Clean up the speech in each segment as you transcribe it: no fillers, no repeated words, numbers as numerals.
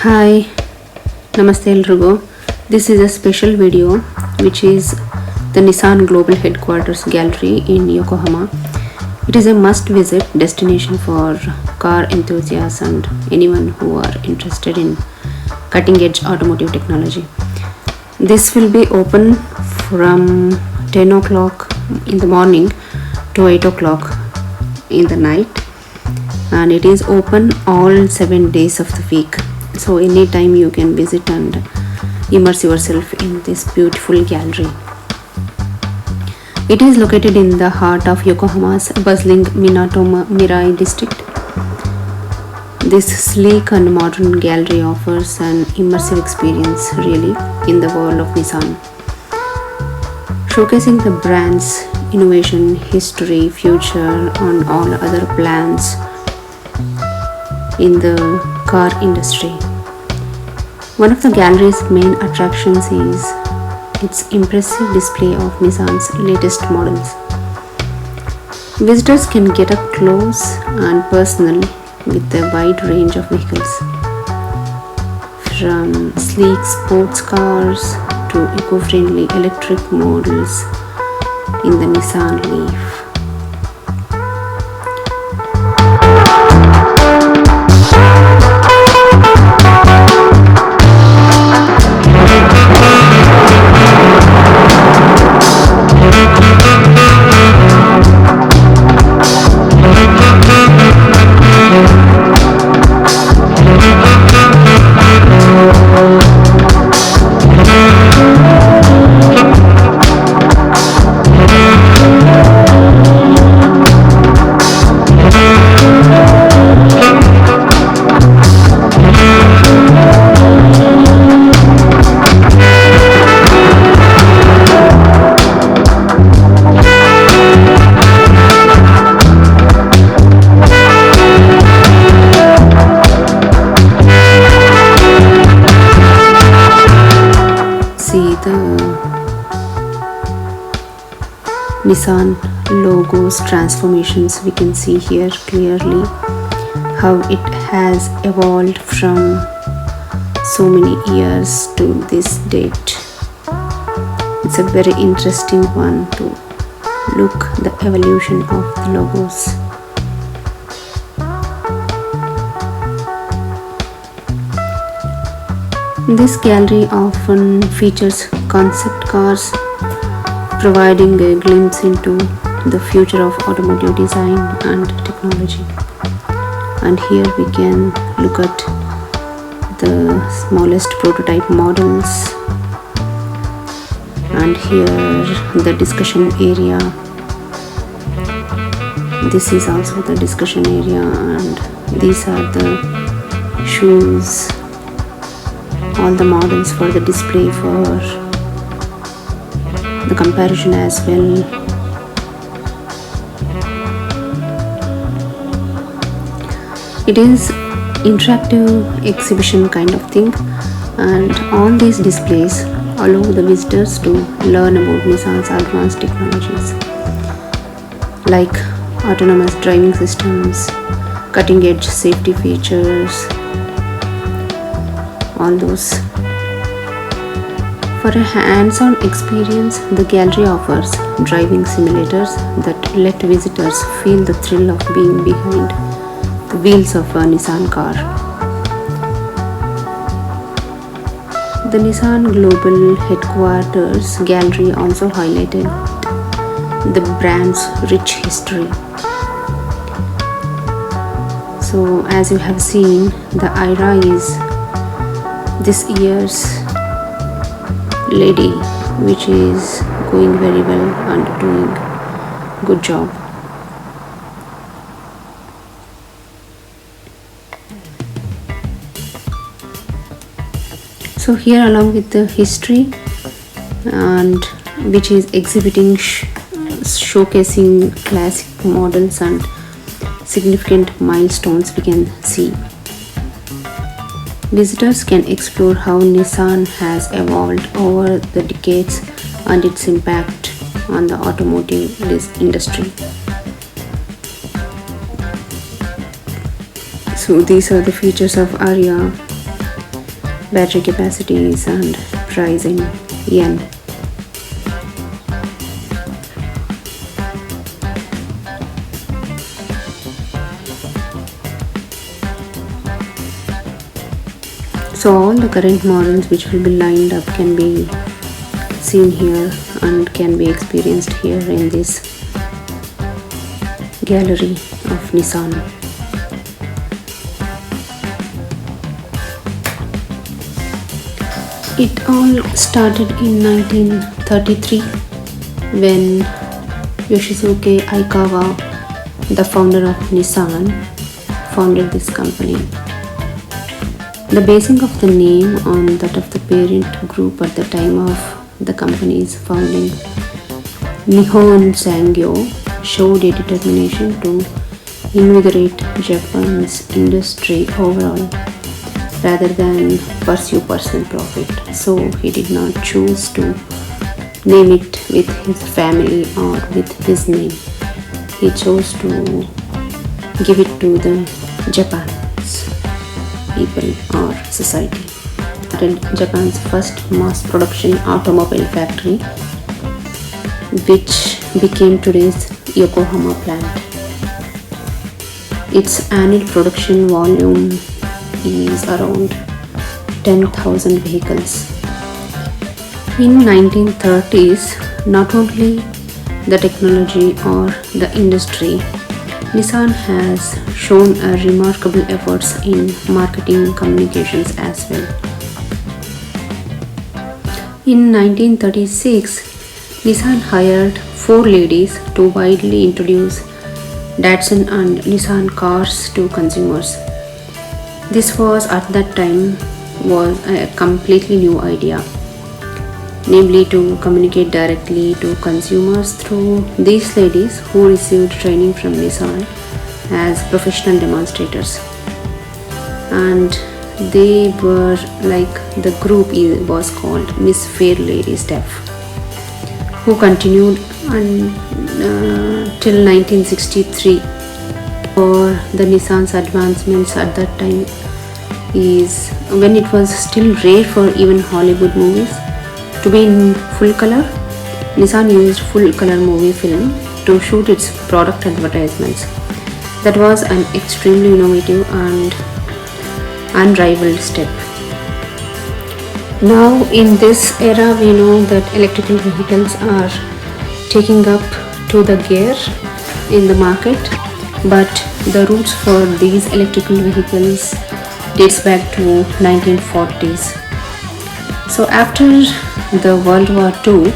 Hi, Namaste Elrigo. This is a special video which is the Nissan Global Headquarters Gallery in Yokohama. It is a must visit destination for car enthusiasts and anyone who are interested in cutting edge automotive technology. This will be open from 10 o'clock in the morning to 8 o'clock in the night, and it is open all 7 days of the week. So anytime you can visit and immerse yourself in this beautiful gallery. It is located in the heart of Yokohama's bustling Minato Mirai district. This sleek and modern gallery offers an immersive experience really in the world of Nissan, showcasing the brand's innovation, history, future and all other plans in the car industry. One of the gallery's main attractions is its impressive display of Nissan's latest models. Visitors can get up close and personal with a wide range of vehicles, from sleek sports cars to eco-friendly electric models in the Nissan Leaf. See the Nissan logo's transformations. We can see here clearly how it has evolved from so many years to this date. It's a very interesting one to look the evolution of the logos. This gallery often features concept cars, providing a glimpse into the future of automotive design and technology. And here we can look at the smallest prototype models, and here the discussion area. This is also the discussion area, and these are the shoes, all the models for the display for the comparison as well. It is interactive exhibition kind of thing, and all these displays allow the visitors to learn about Nissan's advanced technologies like autonomous driving systems, cutting edge safety features, all those. For a hands-on experience, the gallery offers driving simulators that let visitors feel the thrill of being behind the wheels of a Nissan car. The Nissan Global Headquarters Gallery also highlighted the brand's rich history. So as you have seen, the IRA is this year's lady, which is going very well and doing good job. So here, along with the history, and which is exhibiting showcasing classic models and significant milestones, we can see visitors can explore how Nissan has evolved over the decades and its impact on the automotive industry. So these are the features of Ariya. battery capacities and price in yen. So all the current models which will be lined up can be seen here and can be experienced here in this gallery of Nissan. It all started in 1933 when Yoshisuke Aikawa, the founder of Nissan, founded this company. The basing of the name on that of the parent group at the time of the company's founding, Nihon Sangyo, showed a determination to invigorate Japan's industry overall rather than pursue personal profit. So he did not choose to name it with his family or with his name. He chose to give it to the Japan's people or society. Japan's first mass production automobile factory, which became today's Yokohama plant. Its annual production volume is around 10,000 vehicles. In 1930s, not only the technology or the industry, Nissan has shown a remarkable efforts in marketing communications as well. In 1936, Nissan hired 4 ladies to widely introduce Datsun and Nissan cars to consumers. This was at that time was a completely new idea, namely to communicate directly to consumers through these ladies who received training from Nissan as professional demonstrators. And they were like, the group was called Miss Fair Ladies Deaf, who continued till 1963. For the Nissan's advancements at that time is when it was still rare for even Hollywood movies to be in full color. Nissan used full color movie film to shoot its product advertisements. That was an extremely innovative and unrivaled step. Now in this era, we know that electrical vehicles are taking up to the gear in the market, but the roots for these electrical vehicles dates back to 1940s. So after the World War II,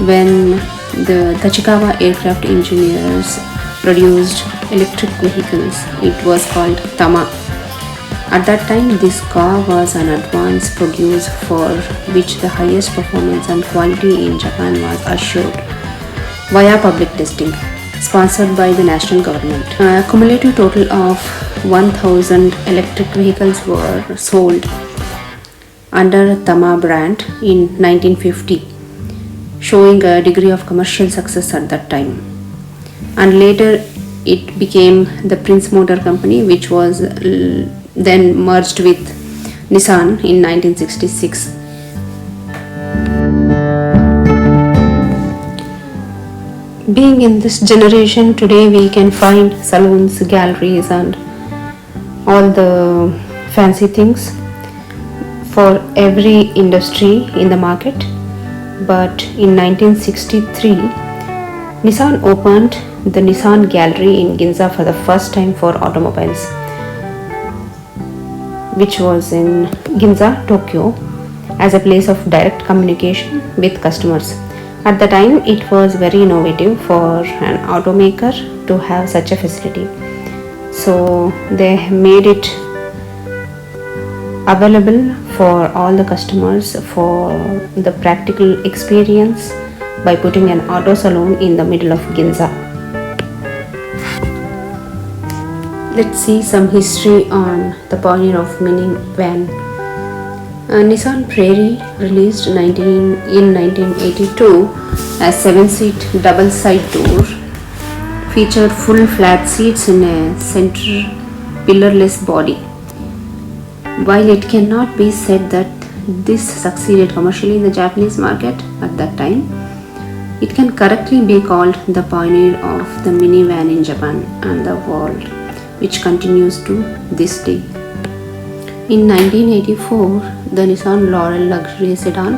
when the Tachikawa aircraft engineers produced electric vehicles, it was called Tama. At that time, this car was an advanced produce for which the highest performance and quality in Japan was assured via public testing, sponsored by the national government. A cumulative total of 1,000 electric vehicles were sold under Tama brand in 1950, showing a degree of commercial success at that time. And later it became the Prince Motor Company, which was then merged with Nissan in 1966. Being in this generation today, we can find salons, galleries and all the fancy things for every industry in the market. But in 1963, Nissan opened the Nissan Gallery in Ginza for the first time for automobiles, which was in Ginza, Tokyo, as a place of direct communication with customers. At the time, it was very innovative for an automaker to have such a facility. So they made it available for all the customers for the practical experience by putting an auto salon in the middle of Ginza. Let's see some history on the pioneer of minivan. Nissan Prairie, released in 1982 as 7-seat double side door, featured full flat seats in a center pillarless body. While it cannot be said that this succeeded commercially in the Japanese market at that time, it can correctly be called the pioneer of the minivan in Japan and the world, which continues to this day. In 1984, the Nissan Laurel luxury sedan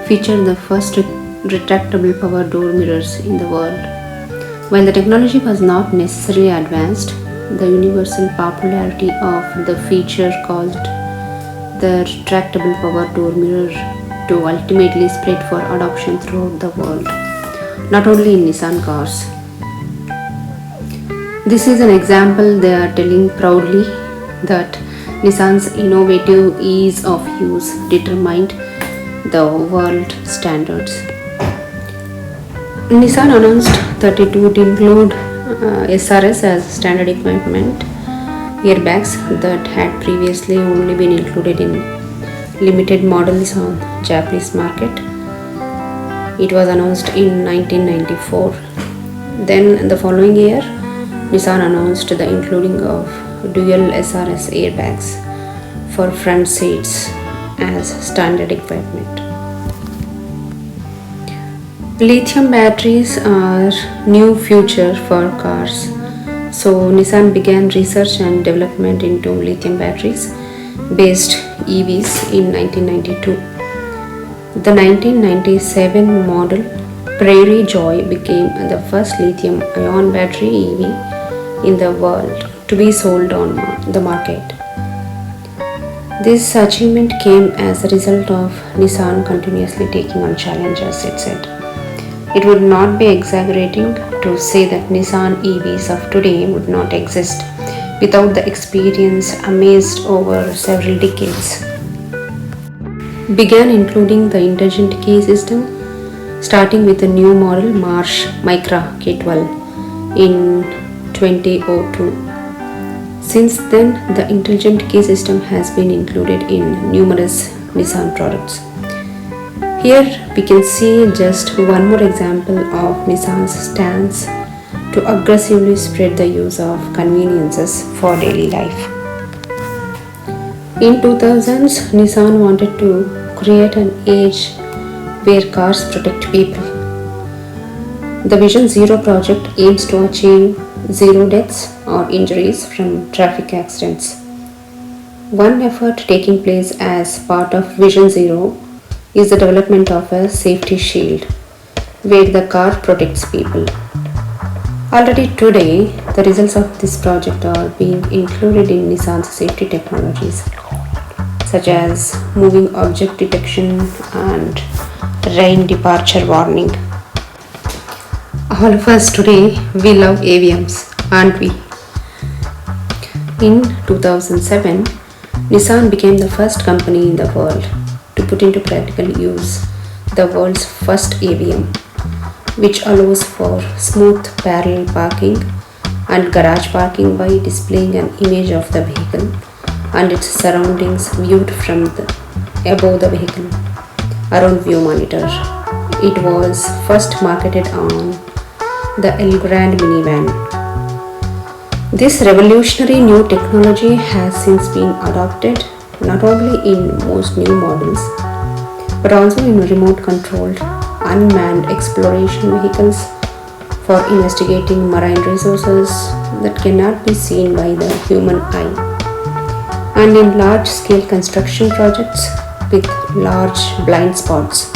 featured the first retractable power door mirrors in the world. While the technology was not necessarily advanced, the universal popularity of the feature caused the retractable power door mirror to ultimately spread for adoption throughout the world, not only in Nissan cars. This is an example they are telling proudly that Nissan's innovative ease of use determined the world standards. Nissan announced that it would include SRS as standard equipment airbags that had previously only been included in limited models on Japanese market. It was announced in 1994. Then the following year, Nissan announced the including of dual SRS airbags for front seats as standard equipment. Lithium batteries are new future for cars. So Nissan began research and development into lithium batteries based EVs in 1992. The 1997 model Prairie Joy became the first lithium-ion battery EV in the world to be sold on the market. This achievement came as a result of Nissan continuously taking on challenges, it said. It would not be exaggerating to say that Nissan EVs of today would not exist without the experience amassed over several decades. Began including the intelligent key system, starting with the new model March Micra K12 in 2002. Since then, the intelligent key system has been included in numerous Nissan products. Here we can see just one more example of Nissan's stance to aggressively spread the use of conveniences for daily life. In 2000s, Nissan wanted to create an age where cars protect people. The Vision Zero project aims to achieve zero deaths or injuries from traffic accidents. One effort taking place as part of Vision Zero is the development of a safety shield where the car protects people. Already today, the results of this project are being included in Nissan's safety technologies, such as moving object detection and rain departure warning. All of us today, we love AVMs, aren't we? In 2007, Nissan became the first company in the world to put into practical use the world's first AVM, which allows for smooth parallel parking and garage parking by displaying an image of the vehicle and its surroundings viewed from above the vehicle around view monitor. It was first marketed on the Elgrand minivan. This revolutionary new technology has since been adopted not only in most new models but also in remote controlled unmanned exploration vehicles for investigating marine resources that cannot be seen by the human eye, and in large scale construction projects with large blind spots.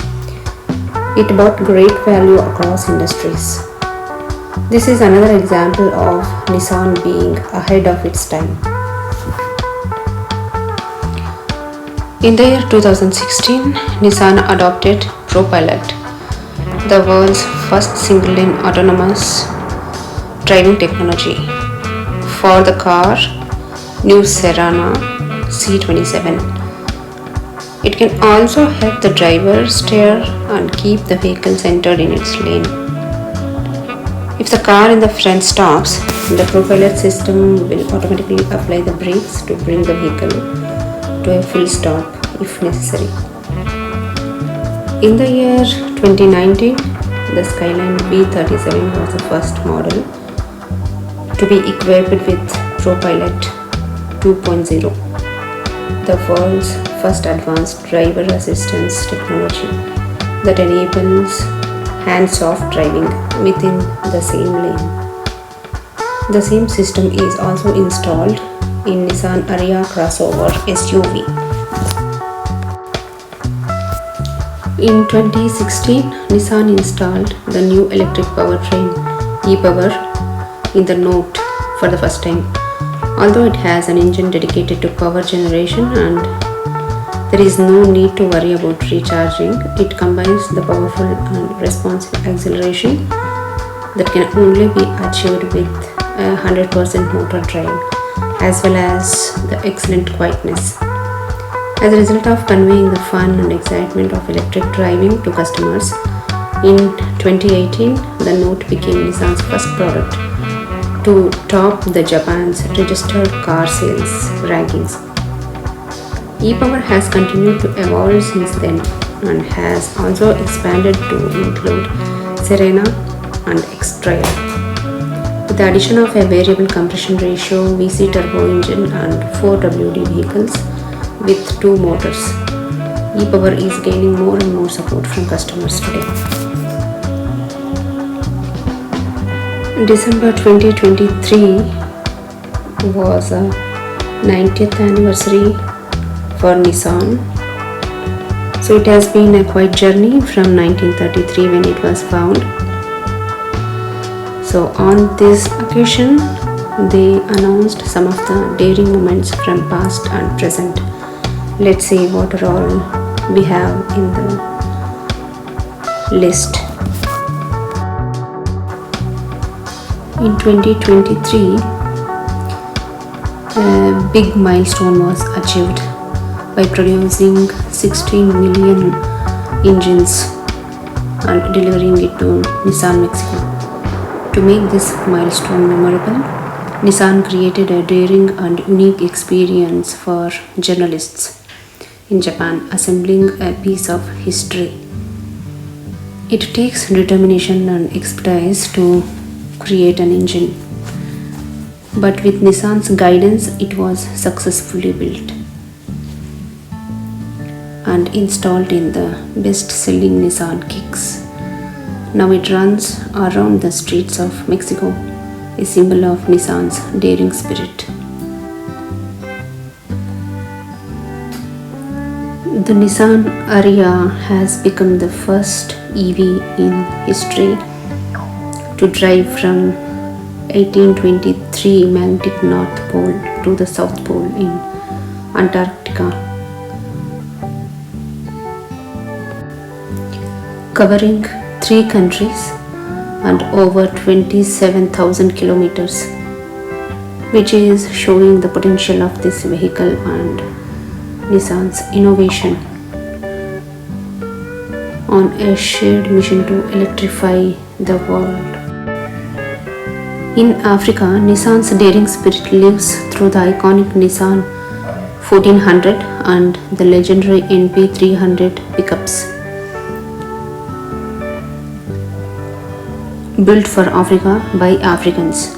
It brought great value across industries. This is another example of Nissan being ahead of its time. In the year 2016, Nissan adopted ProPilot, the world's first single-lane autonomous driving technology, for the car New Serena C27. It can also help the driver steer and keep the vehicle centered in its lane. If the car in the front stops, the ProPilot system will automatically apply the brakes to bring the vehicle to a full stop if necessary. In the year 2019, the Skyline B37 was the first model to be equipped with ProPilot 2.0. the world's first advanced driver assistance technology that enables hands-off driving within the same lane. The same system is also installed in Nissan Ariya crossover SUV. In 2016, Nissan installed the new electric powertrain e-POWER in the Note for the first time. Although it has an engine dedicated to power generation and there is no need to worry about recharging, it combines the powerful and responsive acceleration that can only be achieved with a 100% motor drive, as well as the excellent quietness. As a result of conveying the fun and excitement of electric driving to customers, in 2018, the Note became Nissan's first product to top the Japan's registered car sales rankings. e-POWER has continued to evolve since then and has also expanded to include Serena and X-Trail. With the addition of a variable compression ratio VC turbo engine and 4WD vehicles with 2 motors, e-POWER is gaining more and more support from customers today. December 2023 was a 90th anniversary for Nissan. So it has been a quite journey from 1933 when it was founded. So on this occasion, they announced some of the daring moments from past and present. Let's see what are all we have in the list. In 2023, a big milestone was achieved by producing 16 million engines and delivering it to Nissan Mexico. To make this milestone memorable, Nissan created a daring and unique experience for journalists in Japan, assembling a piece of history. It takes determination and expertise to create an engine, but with Nissan's guidance, it was successfully built and installed in the best-selling Nissan Kicks. Now it runs around the streets of Mexico, a symbol of Nissan's daring spirit. The Nissan Ariya has become the first EV in history to drive from 1823 magnetic North Pole to the South Pole in Antarctica, covering 3 countries and over 27,000 kilometers, which is showing the potential of this vehicle and Nissan's innovation on a shared mission to electrify the world. In Africa, Nissan's daring spirit lives through the iconic Nissan 1400 and the legendary NP300 pickups. Built for Africa by Africans.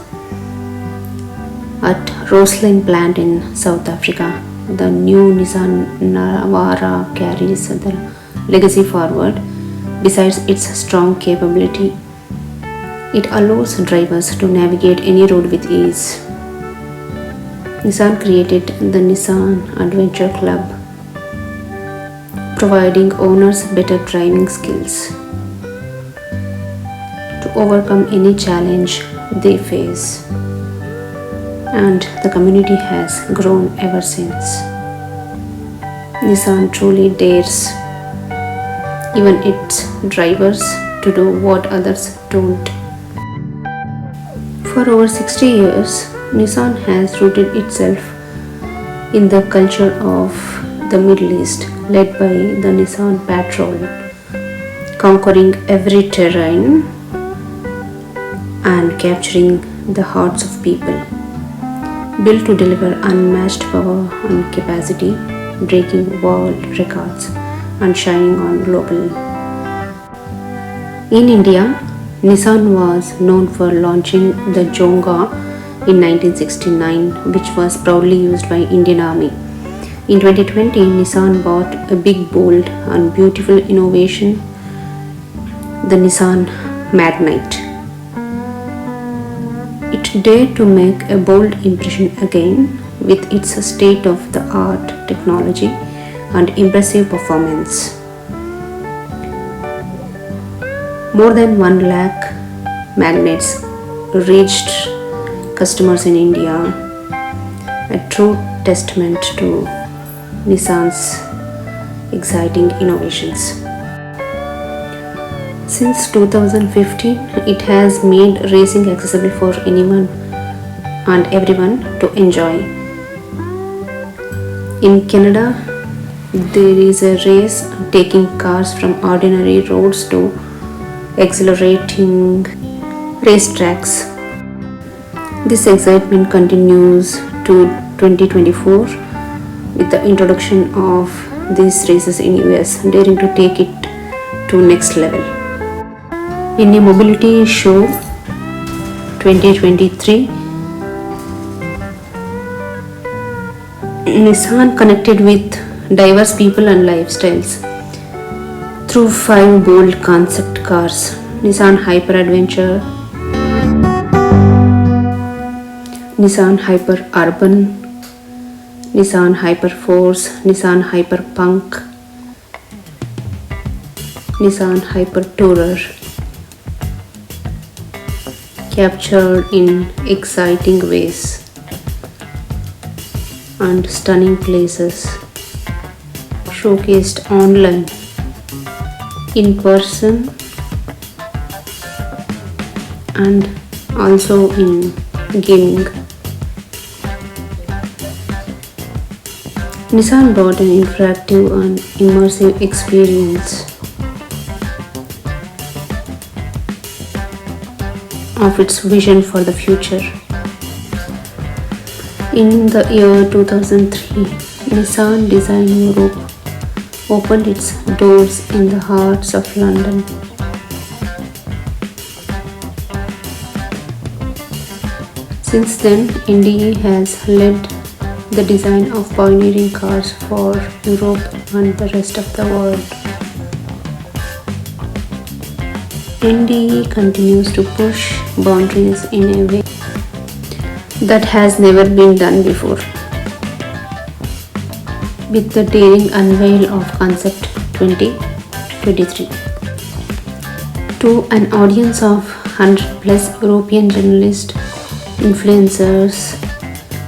At Rosslyn plant in South Africa, the new Nissan Navara carries the legacy forward. Besides its strong capability, it allows drivers to navigate any road with ease. Nissan created the Nissan Adventure Club, providing owners better driving skills to overcome any challenge they face, and the community has grown ever since. Nissan truly dares even its drivers to do what others don't. For over 60 years, Nissan has rooted itself in the culture of the Middle East, led by the Nissan Patrol, conquering every terrain and capturing the hearts of people. Built to deliver unmatched power and capacity, breaking world records and shining on global. In India, Nissan was known for launching the Jonga in 1969, which was proudly used by Indian Army. In 2020, Nissan bought a big, bold, and beautiful innovation, the Nissan Magnite. It dared to make a bold impression again with its state-of-the-art technology and impressive performance. More than 1 lakh Magnites reached customers in India, a true testament to Nissan's exciting innovations. Since 2015, it has made racing accessible for anyone and everyone to enjoy. In Canada, there is a race taking cars from ordinary roads to exhilarating racetracks. This excitement continues to 2024 with the introduction of these races in US, daring to take it to next level. In a mobility show 2023, Nissan connected with diverse people and lifestyles through 5 bold concept cars: Nissan Hyper Adventure, Nissan Hyper Urban, Nissan Hyper Force, Nissan Hyper Punk, Nissan Hyper Tourer, captured in exciting ways and stunning places, showcased online, in person, and also in gaming. Nissan brought an interactive and immersive experience of its vision for the future. In the year 2003, Nissan Design Europe opened its doors in the hearts of London. Since then, NDE has led the design of pioneering cars for Europe and the rest of the world. NDE continues to push boundaries in a way that has never been done before, with the daring unveil of Concept 2023 to an audience of 100 plus European journalists, influencers,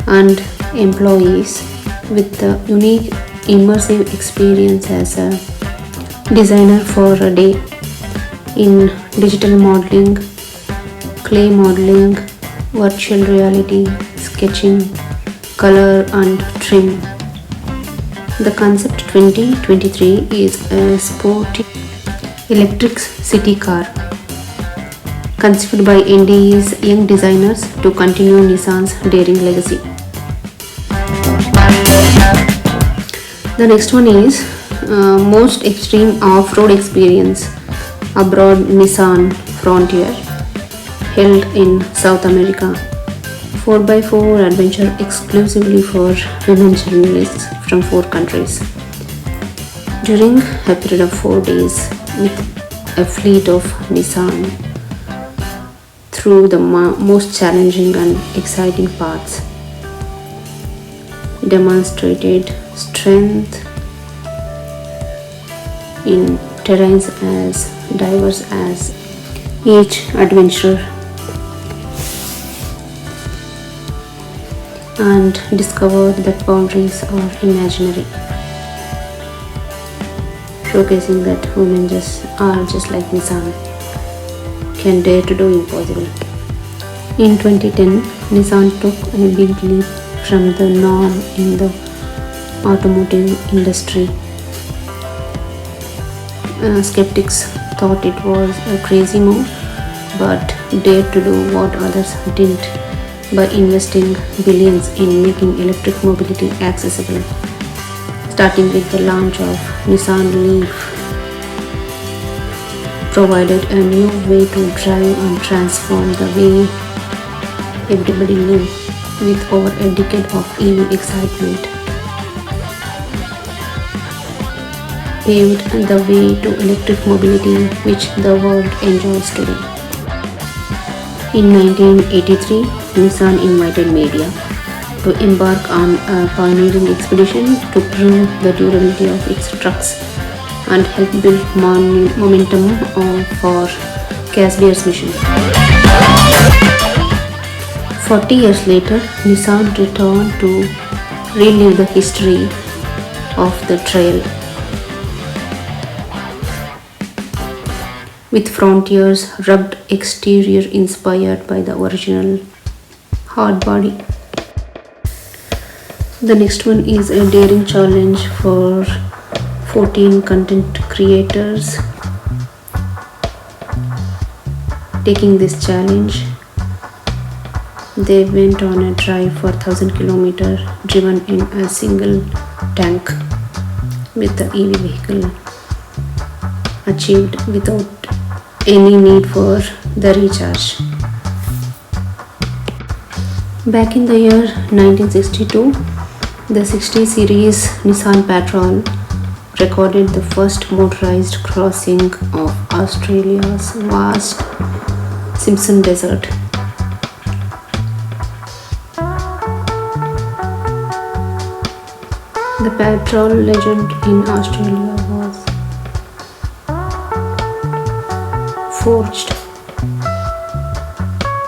and employees, with the unique immersive experience as a designer for a day in digital modeling, clay modeling, virtual reality, sketching, color and trim. The Concept 2023 is a sporty electric city car conceived by NDE's young designers to continue Nissan's daring legacy. The next one is most extreme off-road experience abroad, Nissan Frontier, held in South America. 4x4 adventure exclusively for women journalists from 4 countries. During a period of 4 days with a fleet of Nissan through the most challenging and exciting paths, demonstrated strength in terrains as diverse as each adventurer, and discovered that boundaries are imaginary, showcasing that women are just like Nissan, can dare to do impossible. In 2010, Nissan took a big leap from the norm in the automotive industry. Skeptics thought it was a crazy move, but dared to do what others didn't by investing billions in making electric mobility accessible, starting with the launch of Nissan Leaf, provided a new way to drive and transform the way everybody lives with over a decade of EV excitement. paved the way to electric mobility which the world enjoys today. In 1983, Nissan invited media to embark on a pioneering expedition to prove the durability of its trucks and help build momentum for Cassier's mission. 40 years later, Nissan returned to relive the history of the trail with Frontier's rugged exterior inspired by the original hard body. The next one is a daring challenge for 14 content creators. Taking this challenge, they went on a drive for 1000 km driven in a single tank with the EV vehicle, achieved without any need for the recharge. Back in the year 1962, the 60 series Nissan Patrol recorded the first motorized crossing of Australia's vast Simpson Desert. The Patrol legend in Australia was forged,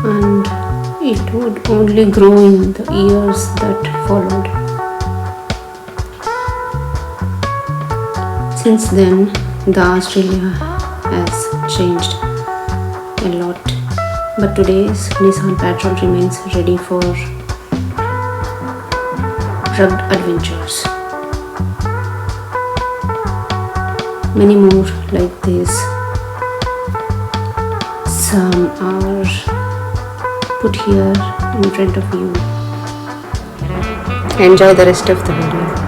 and it would only grow in the years that followed. Since then, the Australia has changed a lot, but today's Nissan Patrol remains ready for rugged adventures. Many more like this. Some are put here in front of you. Enjoy the rest of the video.